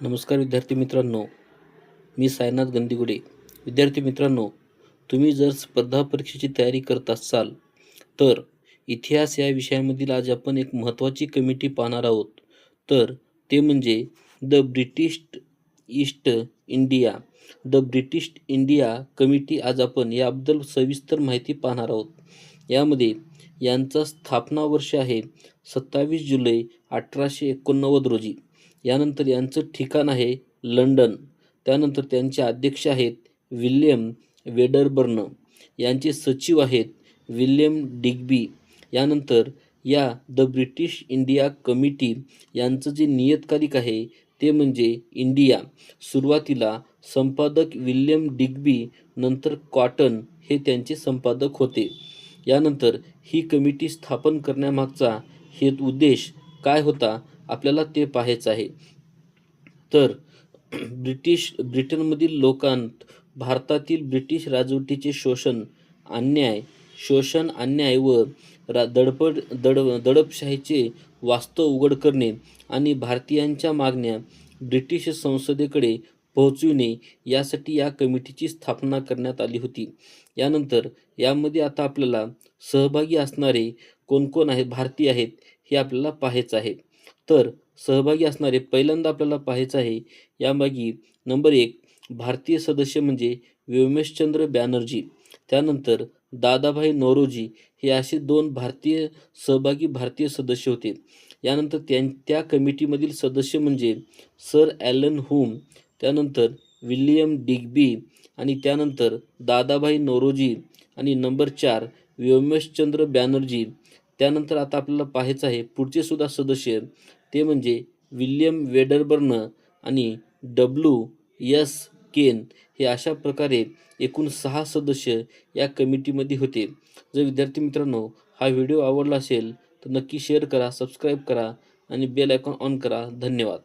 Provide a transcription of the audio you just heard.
नमस्कार विद्यार्थी मित्रांनो, मी सायनाथ गंदीगुडे. विद्यार्थी मित्रांनो, तुम्ही जर स्पर्धा परीक्षेची तयारी करत असाल, तर इतिहास या विषयामधील आज आपण एक महत्त्वाची कमिटी पाहणार आहोत. तर ते म्हणजे the British east India the British India committee. आज आपण याबद्दल सविस्तर माहिती पाहणार आहोत. यामध्ये यांचा स्थापना वर्ष आहे 27 जुलै 1889 रोजी. यानंतर यांचं ठिकाण आहे लंडन. त्यानंतर त्यांचे अध्यक्ष आहेत विल्यम वेडरबर्न. यांचे सचिव आहेत विल्यम डिग्बी. यानंतर या द ब्रिटिश इंडिया कमिटी यांचं जे नियतकालिक आहे ते म्हणजे इंडिया. सुरुवातीला संपादक विल्यम डिग्बी, नंतर कॉटन हे त्यांचे संपादक होते. यानंतर ही कमिटी स्थापन करण्यामागचा उद्देश काय होता आपल्याला ते पाहायचं आहे. तर ब्रिटनमधील लोकांत भारतातील ब्रिटिश राजवटीचे शोषण, अन्याय व दडपशाहीचे वास्तव उघड करणे आणि भारतीयांच्या मागण्या ब्रिटिश संसदेकडे पोहोचविणे यासाठी या कमिटीची स्थापना करण्यात आली होती. यानंतर यामध्ये आता आपल्याला सहभागी असणारे कोण कोण आहेत, भारतीय आहेत, हे आपल्याला पाहायचं आहे. तर सहभागी असणारे पहिल्यांदा आपल्याला पाहायचं आहे यामागे नंबर 1 भारतीय सदस्य म्हणजे व्योमेशचंद्र बॅनर्जी. त्यानंतर दादाभाई नौरोजी हे असे 2 भारतीय सदस्य होते. यानंतर त्या कमिटीमधील सदस्य म्हणजे सर ॲलन हुम, त्यानंतर विल्यम डिग्बी आणि त्यानंतर दादाभाई नौरोजी आणि नंबर 4 व्योमेशचंद्र बॅनर्जी. त्यानंतर आता आपल्याला पाहायचं आहे पुढचे सुद्धा सदस्य, ते म्हणजे विल्यम वेडरबर्न आणि W.S. केन. हे अशा प्रकारे एकूण 6 सदस्य या कमिटीमध्ये होते. जर विद्यार्थी मित्रांनो हा व्हिडिओ आवडला असेल तर नक्की शेअर करा, सबस्क्राईब करा आणि बेल आयकॉन ऑन करा. धन्यवाद.